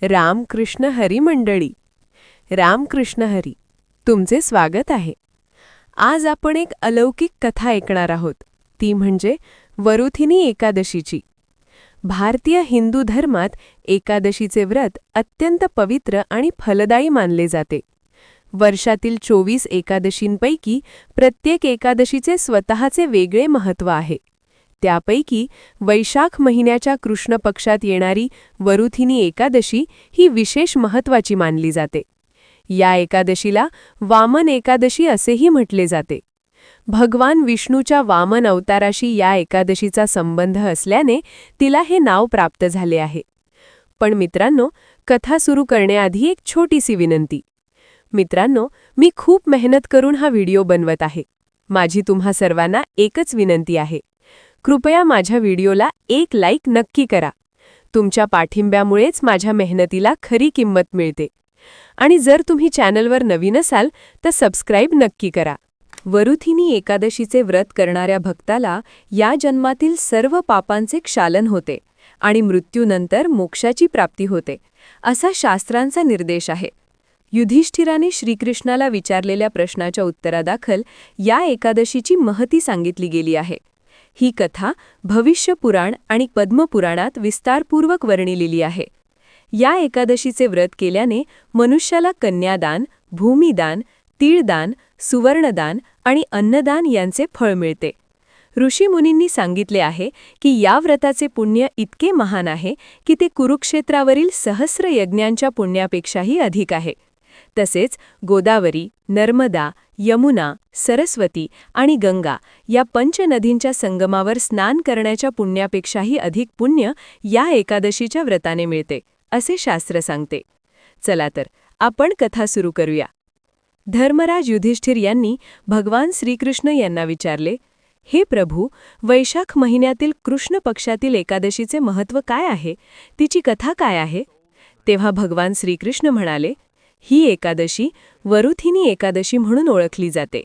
रामकृष्ण हरी मंडळी, रामकृष्ण हरी, तुमचे स्वागत आहे. आज आपण एक अलौकिक कथा ऐकणार आहोत. ती म्हणजे वरुथिनी एकादशीची. भारतीय हिंदू धर्मात एकादशीचे व्रत अत्यंत पवित्र आणि फलदायी मानले जाते. वर्षातील 24 एकादशींपैकी प्रत्येक एकादशीचे स्वतःचे वेगळे महत्त्व आहे. त्यापैकी वैशाख महिन्याच्या कृष्ण पक्षात येणारी वरुथिनी एकादशी ही विशेष महत्त्वाची मानली जाते. या एकादशीला वामन एकादशी असेही म्हटले जाते. भगवान विष्णूच्या वामन अवताराशी या एकादशीचा संबंध असल्याने तिला हे नाव प्राप्त झाले आहे. पण मित्रांनो, कथा सुरू करण्याआधी एक छोटीशी विनंती. मित्रांनो, मी खूप मेहनत करून हा व्हिडिओ बनवत आहे. माझी तुम्हा सर्वांना एकच विनंती आहे. कृपया माझ्या व्हिडिओला एक लाईक नक्की करा. तुमच्या पाठिंब्यामुळेच माझ्या मेहनतीला खरी किंमत मिळते. आणि जर तुम्ही चॅनलवर नवीन असाल तर सबस्क्राईब नक्की करा. वरुथिनी एकादशीचे व्रत करणाऱ्या भक्ताला या जन्मातील सर्व पापांचे क्षालन होते आणि मृत्यूनंतर मोक्षाची प्राप्ती होते, असा शास्त्रांचा निर्देश आहे. युधिष्ठिराने श्रीकृष्णाला विचारलेल्या प्रश्नाच्या उत्तरादाखल या एकादशीची महती सांगितली गेली आहे. ही कथा भविष्य पुराण आणि पद्मपुराणात विस्तारपूर्वक वर्णिलेली आहे. या एकादशीचे व्रत केल्याने मनुष्याला कन्यादान, भूमिदान, तीळदान, सुवर्णदान आणि अन्नदान यांचे फळ मिळते. ऋषीमुनींनी सांगितले आहे की या व्रताचे पुण्य इतके महान आहे की ते कुरुक्षेत्रावरील सहस्र यज्ञांच्या पुण्यापेक्षाही अधिक आहे. तसेच गोदावरी, नर्मदा, यमुना, सरस्वती आणि गंगा या पंचनदींच्या संगमावर स्नान करण्याच्या पुण्यापेक्षाही अधिक पुण्य या एकादशीच्या व्रताने मिळते, असे शास्त्र सांगते. चला तर आपण कथा सुरू करूया. धर्मराज युधिष्ठिर यांनी भगवान श्रीकृष्ण यांना विचारले, हे प्रभू, वैशाख महिन्यातील कृष्ण पक्षातील एकादशीचे महत्त्व काय आहे? तिची कथा काय आहे? तेव्हा भगवान श्रीकृष्ण म्हणाले, ही एकादशी वरुथिनी एकादशी म्हणून ओळखली जाते.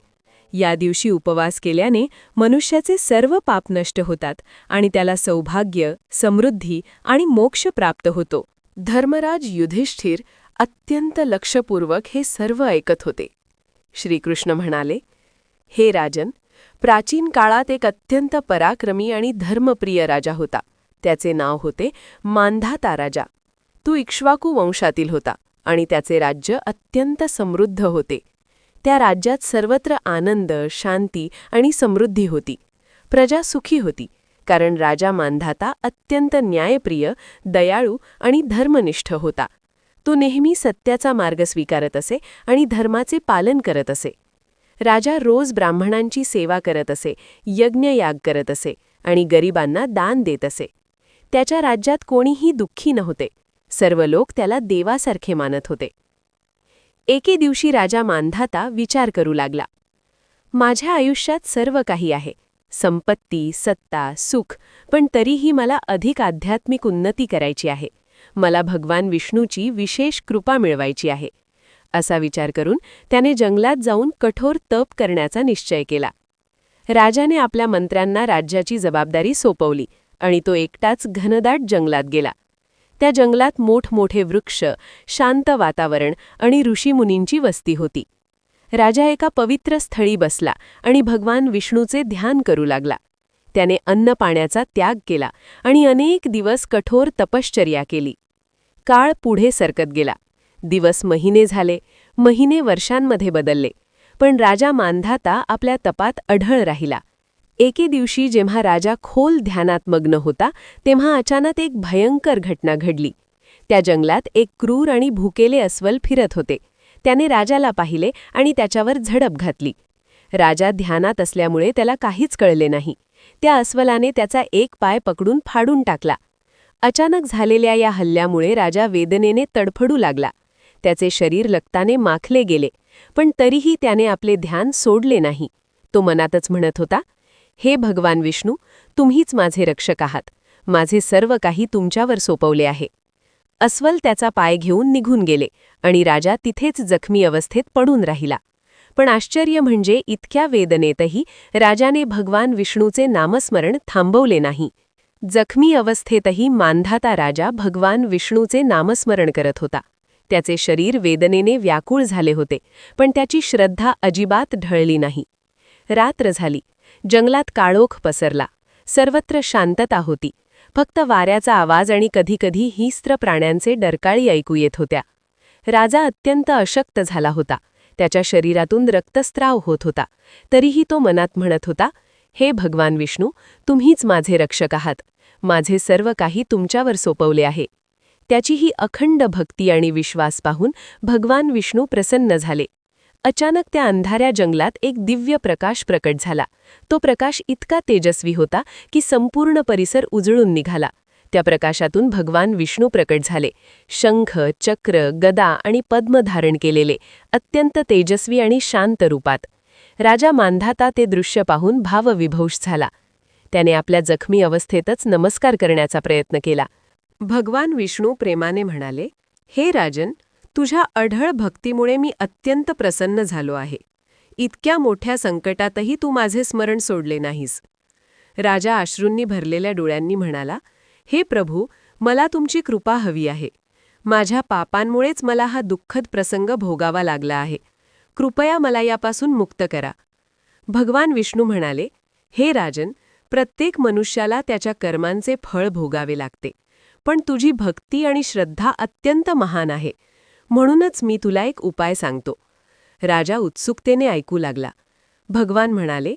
या दिवशी उपवास केल्याने मनुष्याचे सर्व पाप नष्ट होतात आणि त्याला सौभाग्य, समृद्धी आणि मोक्ष प्राप्त होतो. धर्मराज युधिष्ठिर अत्यंत लक्षपूर्वक हे सर्व ऐकत होते. श्रीकृष्ण म्हणाले, हे राजन, प्राचीन काळात एक अत्यंत पराक्रमी आणि धर्मप्रिय राजा होता. त्याचे नाव होते मांधाता राजा. तो इक्ष्वाकू वंशातील होता आणि त्याचे राज्य अत्यंत समृद्ध होते. त्या राज्यात सर्वत्र आनंद, शांती आणि समृद्धी होती. प्रजा सुखी होती, कारण राजा मांधाता अत्यंत न्यायप्रिय, दयाळू आणि धर्मनिष्ठ होता. तो नेहमी सत्याचा मार्ग स्वीकारत असे आणि धर्माचे पालन करत असे. राजा रोज ब्राह्मणांची सेवा करत असे, यज्ञयाग करत असे आणि गरिबांना दान देत असे. त्याच्या राज्यात कोणीही दुःखी नव्हते. सर्व लोक त्याला देवासारखे मानत होते. एके दिवशी राजा मांधाता विचार करू लागला, माझ्या आयुष्यात सर्व काही आहे, संपत्ती, सत्ता, सुख, पण तरीही मला अधिक आध्यात्मिक उन्नती करायची आहे. मला भगवान विष्णूची विशेष कृपा मिळवायची आहे. असा विचार करून त्याने जंगलात जाऊन कठोर तप करण्याचा निश्चय केला. राजाने आपल्या मंत्र्यांना राज्याची जबाबदारी सोपवली आणि तो एकटाच घनदाट जंगलात गेला. त्या जंगलात मोठमोठे वृक्ष, शांत वातावरण आणि ऋषीमुनींची वस्ती होती. राजा एका पवित्र स्थळी बसला आणि भगवान विष्णूचे ध्यान करू लागला. त्याने अन्न पाण्याचा त्याग केला आणि अनेक दिवस कठोर तपश्चर्या केली. काळ पुढे सरकत गेला. दिवस महिने झाले, महिने वर्षांमध्ये बदलले. पण राजा मांधाता आपल्या तपात अढळ राहिला. एके दिवशी जेव्हा राजा खोल ध्यानात मग्न होता, तेव्हा अचानक एक भयंकर घटना घडली. त्या जंगलात एक क्रूर आणि भुकेले अस्वल फिरत होते. त्याने राजाला पाहिले आणि त्याच्यावर झडप घातली. राजा ध्यानात असल्यामुळे त्याला काहीच कळले नाही. त्या अस्वलाने त्याचा एक पाय पकडून फाडून टाकला. अचानक झालेल्या या हल्ल्यामुळे राजा वेदनेने तडफडू लागला. त्याचे शरीर रक्ताने माखले गेले, पण तरीही त्याने आपले ध्यान सोडले नाही. तो मनातच म्हणत होता, हे भगवान विष्णू, तुम्हीच माझे रक्षक आहात. माझे सर्व काही तुमच्यावर सोपवले आहे. अस्वल त्याचा पाय घेऊन निघून गेले आणि राजा तिथेच जखमी अवस्थेत पडून राहिला. पण आश्चर्य म्हणजे इतक्या वेदनेतही राजाने भगवान विष्णूचे नामस्मरण थांबवले नाही. जखमी अवस्थेतही मांधाता राजा भगवान विष्णूचे नामस्मरण करत होता. त्याचे शरीर वेदनेने व्याकुळ झाले होते, पण त्याची श्रद्धा अजिबात ढळली नाही. रात्र झाली. जंगलात काळोख पसरला. सर्वत्र शांतता होती. फक्त वाऱ्याचा आवाज आणि कधीकधी हिंस्त्र प्राण्यांचे डरकाळी ऐकू येत होत्या. राजा अत्यंत अशक्त झाला होता. त्याच्या शरीरातून रक्तस्राव होत होता. तरीही तो मनात म्हणत होता, हे भगवान विष्णू, तुम्हीच माझे रक्षक आहात. माझे सर्व काही तुमच्यावर सोपवले आहे. त्याची ही अखंड भक्ती आणि विश्वास पाहून भगवान विष्णू प्रसन्न झाले. अचानक त्या अंधाऱ्या जंगलात एक दिव्य प्रकाश प्रकट झाला. तो प्रकाश इतका तेजस्वी होता की संपूर्ण परिसर उजळून निघाला. त्या प्रकाशातून भगवान विष्णू प्रकट झाले. शंख, चक्र, गदा आणि पद्म धारण केलेले, अत्यंत तेजस्वी आणि शांत रूपात. राजा मांधाता ते दृश्य पाहून भावविभोष झाला. त्याने आपल्या जखमी अवस्थेतच नमस्कार करण्याचा प्रयत्न केला. भगवान विष्णू प्रेमाने म्हणाले, हे राजन, तुझ्या अढळ भक्तीमुळे मी अत्यंत प्रसन्न झालो आहे. इतक्या मोठ्या संकटातही तू माझे स्मरण सोडले नाहीस. राजा अश्रूंनी भरलेल्या डोळ्यांनी म्हणाला, हे प्रभू, मला तुमची कृपा हवी आहे. माझ्या पापांमुळेच मला हा दुःखद प्रसंग भोगावा लागला आहे. कृपया मला यापासून मुक्त करा. भगवान विष्णू म्हणाले, हे राजन, प्रत्येक मनुष्याला त्याच्या कर्मांचे फळ भोगावे लागते. पण तुझी भक्ती आणि श्रद्धा अत्यंत महान आहे. म्हणूनच मी तुला एक उपाय सांगतो. राजा उत्सुकतेने ऐकू लागला. भगवान म्हणाले,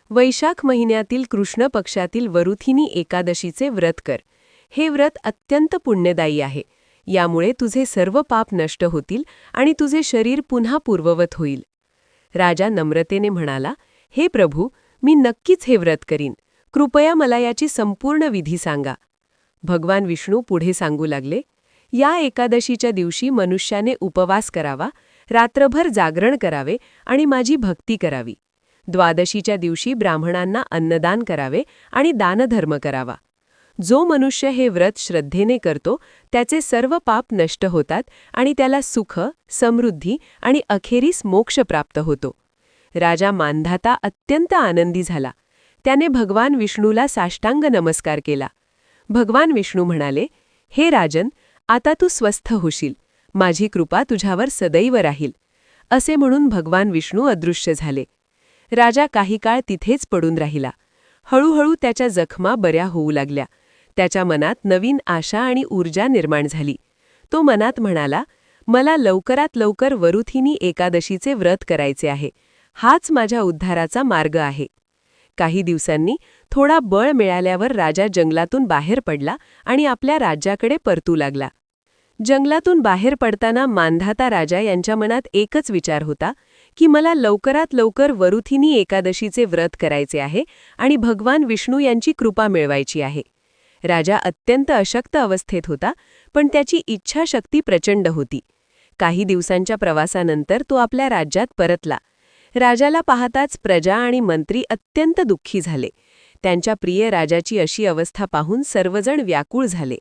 वैशाख महिन्यातील कृष्ण पक्षातील वरुथिनी एकादशीचे व्रत कर. हे व्रत अत्यंत पुण्यदायी आहे. यामुळे तुझे सर्व पाप नष्ट होतील आणि तुझे शरीर पुन्हा पूर्ववत होईल. राजा नम्रतेने म्हणाला, हे प्रभू, मी नक्कीच हे व्रत करीन. कृपया मला याची संपूर्ण विधी सांगा. भगवान विष्णू पुढे सांगू लागले, या एकादशीच्या दिवशी मनुष्याने उपवास करावा, रात्रभर जागरण करावे आणि माझी भक्ती करावी. द्वादशीच्या दिवशी ब्राह्मणांना अन्नदान करावे आणि दानधर्म करावा. जो मनुष्य हे व्रत श्रद्धेने करतो त्याचे सर्व पाप नष्ट होतात आणि त्याला सुख, समृद्धी आणि अखेरीस मोक्ष प्राप्त होतो. राजा मांधाता अत्यंत आनंदी झाला. त्याने भगवान विष्णूला साष्टांग नमस्कार केला. भगवान विष्णू म्हणाले, हे राजन, आता तू स्वस्थ होशील. माझी कृपा तुझ्यावर सदैव राहील. असे म्हणून भगवान विष्णू अदृश्य झाले. राजा काही काळ तिथेच पडून राहिला. हळूहळू त्याच्या जखमा बऱ्या होऊ लागल्या. त्याच्या मनात नवीन आशा आणि ऊर्जा निर्माण झाली. तो मनात म्हणाला, मला लवकरात लवकर वरुथिनी एकादशीचे व्रत करायचे आहे. हाच माझ्या उद्धाराचा मार्ग आहे. काही दिवसांनी थोडा बळ मिळाल्यावर राजा जंगलातून बाहेर पडला आणि आपल्या राज्याकडे परतू लागला. जंगलातून बाहेर पडताना मांधाता राजा यांच्या मनात एकच विचार होता की मला लवकरात लवकर वरुथिनी एकादशीचे व्रत करायचे आहे आणि भगवान विष्णू यांची कृपा मिळवायची आहे. राजा अत्यंत अशक्त अवस्थेत होता, पण त्याची इच्छाशक्ती प्रचंड होती. काही दिवसांच्या प्रवासानंतर तो आपल्या राज्यात परतला. राजाला पाहताच प्रजा आणि मंत्री अत्यंत दुःखी झाले. त्यांच्या प्रिय राजाची अशी अवस्था पाहून सर्वजण व्याकुळ झाले.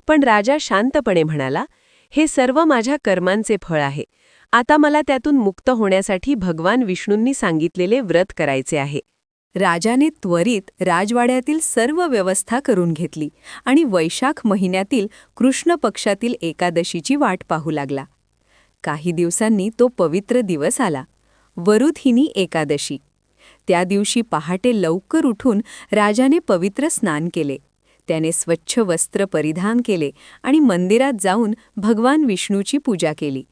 पण राजा शांतपणे म्हणाला, हे सर्व माझ्या कर्मांचे फळ आहे. आता मला त्यातून मुक्त होण्यासाठी भगवान विष्णूंनी सांगितलेले व्रत करायचे आहे. राजाने त्वरित राजवाड्यातील सर्व व्यवस्था करून घेतली आणि वैशाख महिन्यातील कृष्ण पक्षातील एकादशीची वाट पाहू लागला. काही दिवसांनी तो पवित्र दिवस आला, वरुथिनी एकादशी. त्या दिवशी पहाटे लवकर उठून राजाने पवित्र स्नान केले. त्याने स्वच्छ वस्त्र परिधान केले आणि मंदिरात जाऊन भगवान विष्णूची पूजा केली.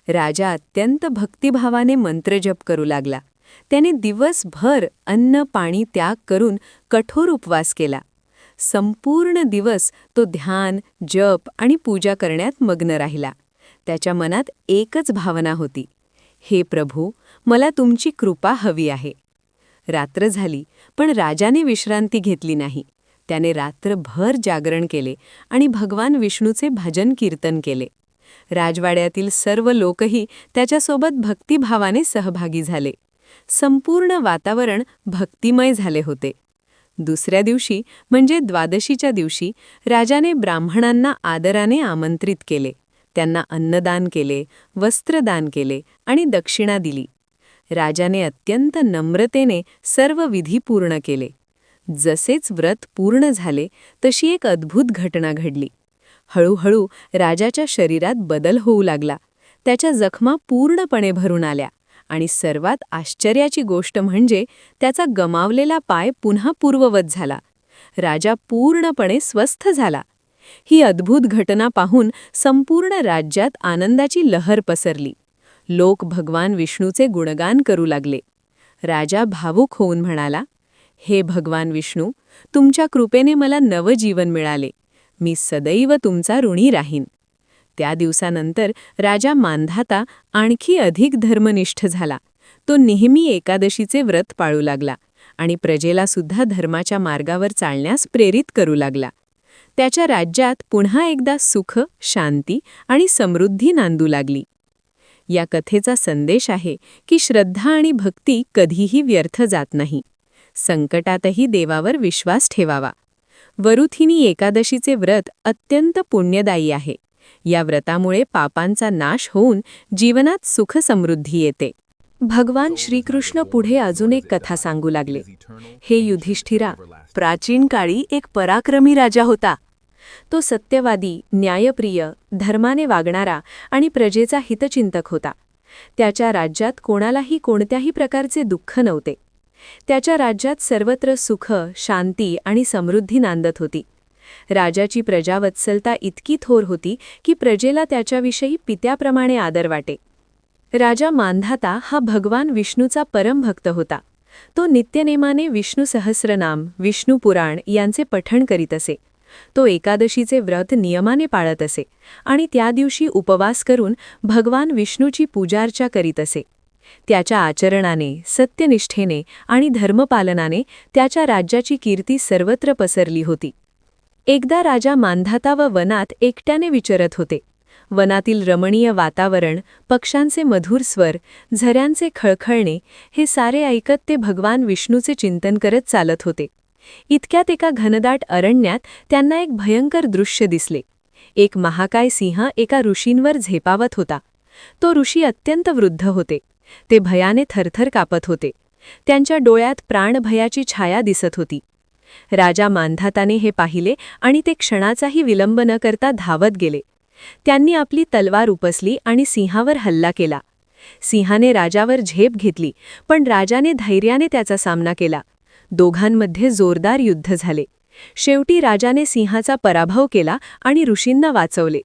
राजा अत्यंत भक्तिभावाने मंत्रजप करू लागला. त्याने दिवसभर अन्न पाणी त्याग करून कठोर उपवास केला. संपूर्ण दिवस तो ध्यान, जप आणि पूजा करण्यात मग्न राहिला. त्याच्या मनात एकच भावना होती, हे प्रभू, मला तुमची कृपा हवी आहे. रात्र झाली, पण राजाने विश्रांती घेतली नाही. त्याने रात्रभर जागरण केले आणि भगवान विष्णूचे भजन कीर्तन केले. राजवाड्यातील सर्व लोकही त्याच्यासोबत भक्तिभावाने सहभागी झाले. संपूर्ण वातावरण भक्तिमय झाले होते. दुसऱ्या दिवशी म्हणजे द्वादशीच्या दिवशी राजाने ब्राह्मणांना आदराने आमंत्रित केले. त्यांना अन्नदान केले, वस्त्रदान केले आणि दक्षिणा दिली. राजाने अत्यंत नम्रतेने सर्व विधी पूर्ण केले. जसेच व्रत पूर्ण झाले तशी एक अद्भुत घटना घडली. हळूहळू राजाच्या शरीरात बदल होऊ लागला. त्याच्या जखमा पूर्णपणे भरून आल्या आणि सर्वात आश्चर्याची गोष्ट म्हणजे त्याचा गमावलेला पाय पुन्हा पूर्ववत झाला. राजा पूर्णपणे स्वस्थ झाला. ही अद्भुत घटना पाहून संपूर्ण राज्यात आनंदाची लहर पसरली. लोक भगवान विष्णूचे गुणगान करू लागले. राजा भावुक होऊन म्हणाला, हे भगवान विष्णू, तुमच्या कृपेने मला नवजीवन मिळाले. मी सदैव तुमचा ऋणी राहीन. त्या दिवसानंतर राजा मांधाता आणखी अधिक धर्मनिष्ठ झाला. तो नेहमी एकादशीचे व्रत पाळू लागला आणि प्रजेला सुद्धा धर्माच्या मार्गावर चालण्यास प्रेरित करू लागला. त्याच्या राज्यात पुन्हा एकदा सुख, शांती आणि समृद्धी नांदू लागली. या कथेचा संदेश आहे की श्रद्धा आणि भक्ती कधीही व्यर्थ जात नाही. संकटातही देवावर विश्वास ठेवावा. वरुथिनी एकादशीचे व्रत अत्यंत पुण्यदायी आहे. या व्रतामुळे पापांचा नाश होऊन जीवनात सुख समृद्धी येते. भगवान श्रीकृष्ण पुढे अजून एक कथा सांगू लागले. हे युधिष्ठिरा, प्राचीन काळी एक पराक्रमी राजा होता. तो सत्यवादी, न्यायप्रिय, धर्माने वागणारा आणि प्रजेचा हितचिंतक होता. त्याच्या राज्यात कोणालाही कोणत्याही प्रकारचे दुःख नव्हते. त्याच्या राज्यात सर्वत्र सुख, शांती आणि समृद्धी नांदत होती. राजाची प्रजावत्सलता इतकी थोर होती की प्रजेला त्याच्याविषयी पित्याप्रमाणे आदर वाटे. राजा मांधाता हा भगवान विष्णूचा परमभक्त होता. तो नित्यनेमाने विष्णू सहस्रनाम, विष्णू पुराण यांचे पठण करीत असे. तो एकादशीचे व्रत नियमाने पाळत असे आणि त्या दिवशी उपवास करून भगवान विष्णूची पूजार्चा करीत असे. त्याच्या आचरणाने, सत्यनिष्ठेने आणि धर्मपालनाने त्याच्या राज्याची कीर्ती सर्वत्र पसरली होती. एकदा राजा मांधाता वनात एकट्याने विचरत होते. वनातील रमणीय वातावरण, पक्ष्यांचे मधुर स्वर, झऱ्यांचे खळखळणे हे सारे ऐकत ते भगवान विष्णूचे चिंतन करत चालत होते. इतक्यात एका घनदाट अरण्यात त्यांना एक भयंकर दृश्य दिसले. एक महाकाय सिंह एका ऋषींवर झेपावत होता. तो ऋषी अत्यंत वृद्ध होते. ते भयाने थरथर कापत होते. त्यांच्या डोळ्यात प्राणभयाची छाया दिसत होती. राजा मांधाताने हे पाहिले आणि ते क्षणाचाही विलंब न करता धावत गेले. त्यांनी आपली तलवार उपसली आणि सिंहावर हल्ला केला. सिंहाने राजावर झेप घेतली, पण राजाने धैर्याने त्याचा सामना केला. दोघांमध्ये जोरदार युद्ध झाले. शेवटी राजाने सिंहाचा पराभव केला आणि ऋषींना वाचवले.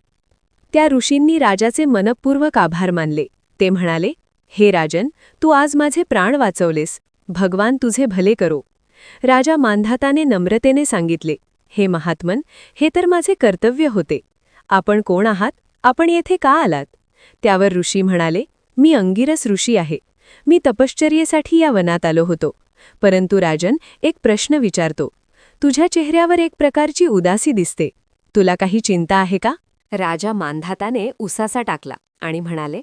त्या ऋषींनी राजाचे मनःपूर्वक आभार मानले. ते म्हणाले, हे राजन, तू आज माझे प्राण वाचवलेस. भगवान तुझे भले करो. राजा मांधाताने नम्रतेने सांगितले, हे महात्मन, हे तर माझे कर्तव्य होते. आपण कोण आहात? आपण येथे का आलात? त्यावर ऋषी म्हणाले, मी अंगिरस ऋषी आहे. मी तपश्चर्येसाठी या वनात आलो होतो. परंतु राजन, एक प्रश्न विचारतो. तुझ्या चेहऱ्यावर एक प्रकारची उदासी दिसते. तुला काही चिंता आहे का? राजा मांधाताने उसासा टाकला आणि म्हणाले,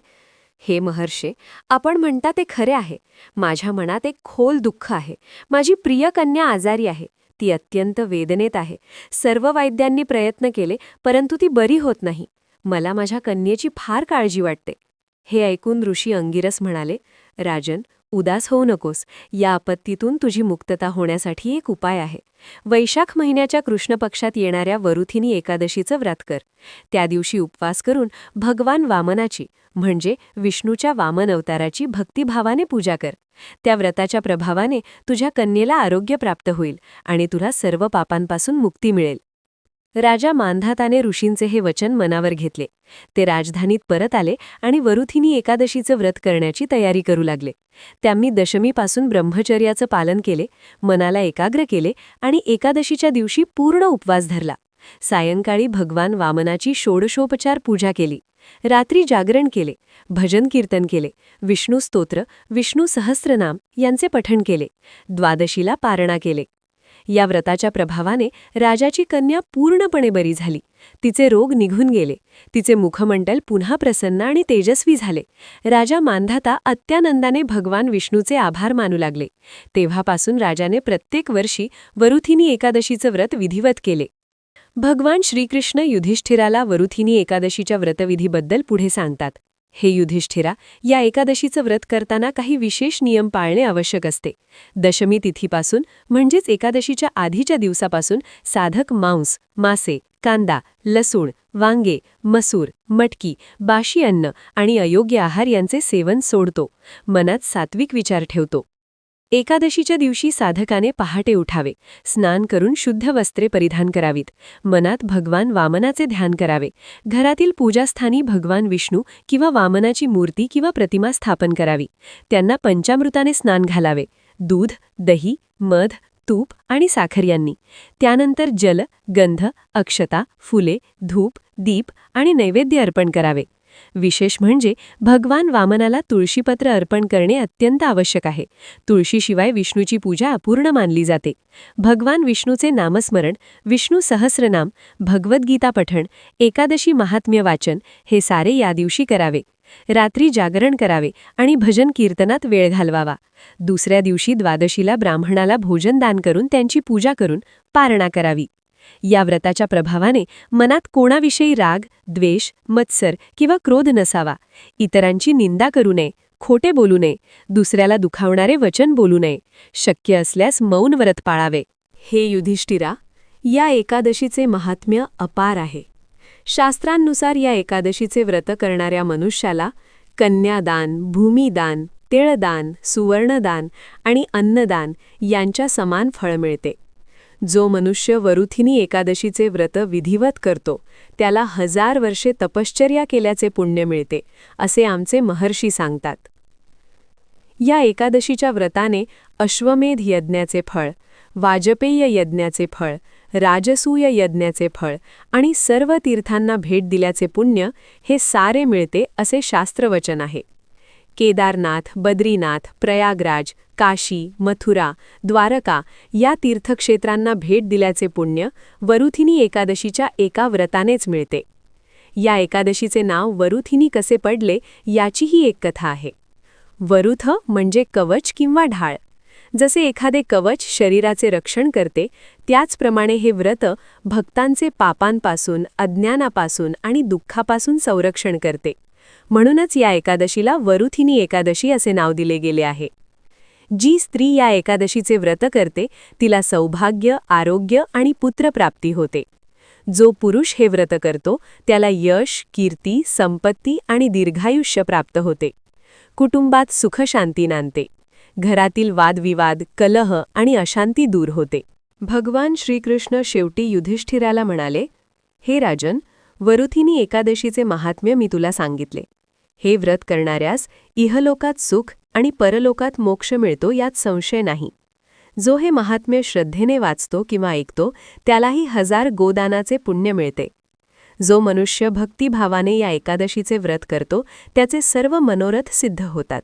हे महर्षे, आपण म्हणता ते खरे आहे. माझ्या मनात एक खोल दुःख आहे. माझी प्रिय कन्या आजारी आहे. ती अत्यंत वेदनेत आहे. सर्व वैद्यांनी प्रयत्न केले, परंतु ती बरी होत नाही. मला माझ्या कन्येची फार काळजी वाटते. हे ऐकून ऋषी अंगिरस म्हणाले, राजन, उदास होऊ नकोस. या आपत्तीतून तुझी मुक्तता होण्यासाठी एक उपाय आहे. वैशाख महिन्याच्या कृष्ण पक्षात येणाऱ्या वरुथिनी एकादशीचं व्रत कर. त्या दिवशी उपवास करून भगवान वामनाची म्हणजे विष्णूच्या वामन अवताराची भक्तिभावाने पूजा कर. त्या व्रताच्या प्रभावाने तुझ्या कन्येला आरोग्य प्राप्त होईल आणि तुला सर्व पापांपासून मुक्ती मिळेल. राजा मांधाताने ऋषींचे हे वचन मनावर घेतले. ते राजधानीत परत आले आणि वरुथिनी एकादशीचं व्रत करण्याची तयारी करू लागले. त्यांनी दशमीपासून ब्रह्मचर्याचं पालन केले, मनाला एकाग्र केले आणि एकादशीच्या दिवशी पूर्ण उपवास धरला. सायंकाळी भगवान वामनाची षोडशोपचार पूजा केली. रात्री जागरण केले, भजन कीर्तन केले, विष्णू स्तोत्र, विष्णू सहस्रनाम यांचे पठण केले. द्वादशीला पारणा केले. या व्रताच्या प्रभावाने राजाची कन्या पूर्णपणे बरी झाली. तिचे रोग निघून गेले. तिचे मुखमंडल पुन्हा प्रसन्न आणि तेजस्वी झाले. राजा मांधाता अत्यानंदाने भगवान विष्णूचे आभार मानू लागले. तेव्हापासून राजाने प्रत्येक वर्षी वरुथिनी एकादशीचं व्रत विधिवत केले. भगवान श्रीकृष्ण युधिष्ठिराला वरुथिनी एकादशीच्या व्रतविधीबद्दल पुढे सांगतात. हे युधिष्ठिरा, या एकादशीचं व्रत करताना काही विशेष नियम पाळणे आवश्यक असते. दशमी तिथीपासून म्हणजेच एकादशीच्या आधीच्या दिवसापासून साधक मांस, मासे, कांदा, लसूण, वांगे, मसूर, मटकी, बाशी अन्न आणि अयोग्य आहार यांचे सेवन सोडतो. मनात सात्विक विचार ठेवतो. एकादशीच्या दिवशी साधकाने पहाटे उठावे, स्नान करून शुद्ध वस्त्रे परिधान करावीत, मनात भगवान वामनाचे ध्यान करावे, घरातील पूजास्थानी भगवान विष्णू किंवा वामनाची मूर्ती किंवा प्रतिमा स्थापन करावी, त्यांना पंचामृताने स्नान घालावे, दूध, दही, मध, तूप आणि साखर यांनी. त्यानंतर जल, गंध, अक्षता, फुले, धूप, दीप आणि नैवेद्य अर्पण करावे. विशेष म्हणजे भगवान वामनाला तुळशीपत्र अर्पण करणे अत्यंत आवश्यक आहे. तुळशीशिवाय विष्णूची पूजा अपूर्ण मानली जाते. भगवान विष्णूचे नामस्मरण, विष्णू सहस्रनाम, भगवद्गीता पठण, एकादशी महात्म्य वाचन हे सारे या दिवशी करावे. रात्री जागरण करावे आणि भजन कीर्तनात वेळ घालवावा. दुसऱ्या दिवशी द्वादशीला ब्राह्मणाला भोजन दान करून त्यांची पूजा करून पारणा करावी. या व्रताच्या प्रभावाने मनात कोणाविषयी राग, द्वेष, मत्सर किंवा क्रोध नसावा. इतरांची निंदा करू नये, खोटे बोलू नये, दुसऱ्याला दुखावणारे वचन बोलू नये. शक्य असल्यास मौन व्रत पाळावे. हे युधिष्ठिरा, या एकादशीचे महात्म्य अपार आहे. शास्त्रांनुसार या एकादशीचे व्रत करणाऱ्या मनुष्याला कन्यादान, भूमिदान, तिळदान, सुवर्णदान आणि अन्नदान यांच्या समान फळ मिळते. जो मनुष्य वरुथिनी एकादशीचे व्रत विधिवत करतो त्याला 1000 वर्षे तपश्चर्या केल्याचे पुण्य मिळते, असे आमचे महर्षी सांगतात. या एकादशीच्या व्रताने अश्वमेध यज्ञाचे फळ, वाजपेय यज्ञाचे फळ, राजसूय यज्ञाचे फळ आणि सर्व तीर्थांना भेट दिल्याचे पुण्य हे सारे मिळते असे शास्त्रवचन आहे. केदारनाथ, बद्रीनाथ, प्रयागराज, काशी, मथुरा, द्वारका या तीर्थक्षेत्रांना भेट दिल्याचे पुण्य वरुथिनी एकादशीच्या एका व्रतानेच मिळते. या एकादशीचे नाव वरुथिनी कसे पडले याचीही एक कथा आहे. वरुथ म्हणजे कवच किंवा ढाळ. जसे एखादे कवच शरीराचे रक्षण करते, त्याचप्रमाणे हे व्रत भक्तांचे पापांपासून, अज्ञानापासून आणि दुःखापासून संरक्षण करते. म्हणूनच या एकादशीला वरुथिनी एकादशी असे नाव दिले गेले आहे. जी स्त्री या एकादशीचे व्रत करते तिला सौभाग्य, आरोग्य आणि पुत्रप्राप्ती होते. जो पुरुष हे व्रत करतो त्याला यश, कीर्ती, संपत्ती आणि दीर्घायुष्य प्राप्त होते. कुटुंबात सुखशांती नांदते. घरातील वादविवाद, कलह आणि अशांती दूर होते. भगवान श्रीकृष्ण शेवटी युधिष्ठिराला म्हणाले, हे राजन, वरुथिनी एकादशीचे महात्म्य मी तुला सांगितले. हे व्रत करणाऱ्यास इहलोकात सुख आणि परलोकात मोक्ष मिळतो यात संशय नाही. जो हे महात्म्य श्रद्धेने वाचतो किंवा ऐकतो त्यालाही 1000 गोदानाचे पुण्य मिळते. जो मनुष्य भक्तिभावाने या एकादशीचे व्रत करतो त्याचे सर्व मनोरथ सिद्ध होतात.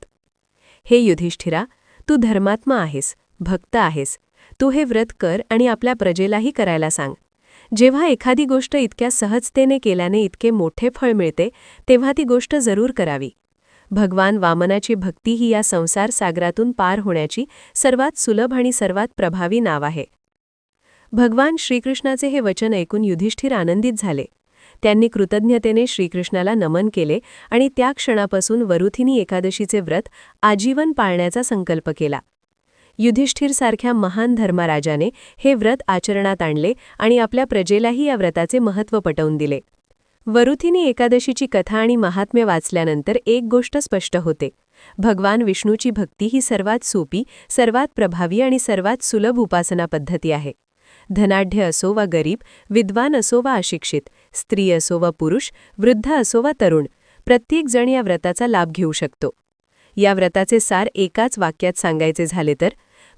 हे युधिष्ठिरा, तू धर्मात्मा आहेस, भक्त आहेस. तू हे व्रत कर आणि आपल्या प्रजेलाही करायला सांग. जेव्हा एखादी गोष्ट इतक्या सहजतेने केल्याने इतके मोठे फळ मिळते तेव्हा ती गोष्ट जरूर करावी. भगवान वामनाची भक्ती ही या संसार सागरातून पार होण्याची सर्वात सुलभ आणि सर्वात प्रभावी नाव आहे. भगवान श्रीकृष्णाचे हे वचन ऐकून युधिष्ठिर आनंदित झाले. त्यांनी कृतज्ञतेने श्रीकृष्णाला नमन केले आणि त्या क्षणापासून वरुथिनी एकादशीचे व्रत आजीवन पाळण्याचा संकल्प केला. युधिष्ठिरसारख्या महान धर्मराजाने हे व्रत आचरणात आणले आणि आपल्या प्रजेलाही या व्रताचे महत्त्व पटवून दिले. वरुथिनी एकादशीची कथा आणि महात्म्य वाचल्यानंतर एक गोष्ट स्पष्ट होते. भगवान विष्णूची भक्ती ही सर्वात सोपी, सर्वात प्रभावी आणि सर्वात सुलभ उपासना पद्धती आहे. धनाढ्य असो वा गरीब, विद्वान असो वा अशिक्षित, स्त्री असो वा पुरुष, वृद्ध असो वा तरुण, प्रत्येक जण या व्रताचा लाभ घेऊ शकतो. या व्रताचे सार एकाच वाक्यात सांगायचे झाले तर,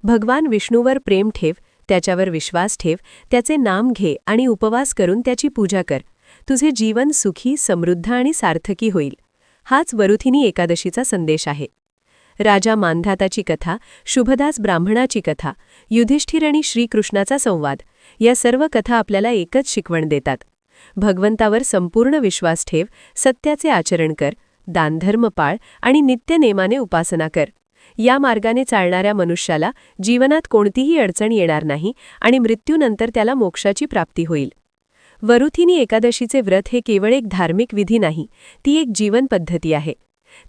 भगवान विष्णूवर प्रेम ठेव, त्याच्यावर विश्वास ठेव, त्याचे नाम घे आणि उपवास करून त्याची पूजा कर. तुझे जीवन सुखी, समृद्ध आणि सार्थकी होईल. हाच वरुथिनी एकादशीचा संदेश आहे. राजा मांधाताची कथा, शुभदास ब्राह्मणाची कथा, युधिष्ठिर आणि श्रीकृष्णाचा संवाद या सर्व कथा आपल्याला एकच शिकवण देतात. भगवंतावर संपूर्ण विश्वास ठेव, सत्याचे आचरण कर, दानधर्म पाळ आणि नित्यनेमाने उपासना कर. या मार्गाने चालणाऱ्या मनुष्याला जीवनात कोणतीही अडचण येणार नाही आणि मृत्यूनंतर त्याला मोक्षाची प्राप्ती होईल. वरुथिनी एकादशीचे व्रत हे केवळ एक धार्मिक विधी नाही, ती एक जीवन पद्धती आहे.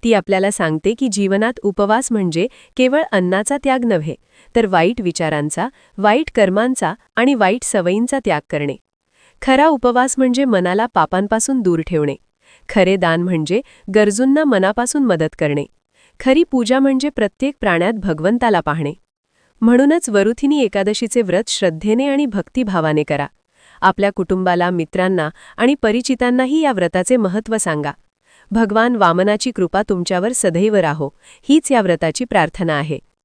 ती आपल्याला सांगते की जीवनात उपवास म्हणजे केवळ अन्नाचा त्याग नव्हे, तर वाईट विचारांचा, वाईट कर्मांचा आणि वाईट सवयींचा त्याग करणे. खरा उपवास म्हणजे मनाला पापांपासून दूर ठेवणे. खरे दान म्हणजे गरजूंना मनापासून मदत करणे. खरी पूजा म्हणजे प्रत्येक प्राण्यात भगवंताला पाहणे. म्हणूनच वरुथिनी एकादशीचे व्रत श्रद्धेने आणि भक्तिभावाने करा. आपल्या कुटुंबाला, मित्रांना आणि परिचितांनाही या व्रताचे महत्त्व सांगा. भगवान वामनाची कृपा तुमच्यावर सदैव राहो, हीच या व्रताची प्रार्थना आहे.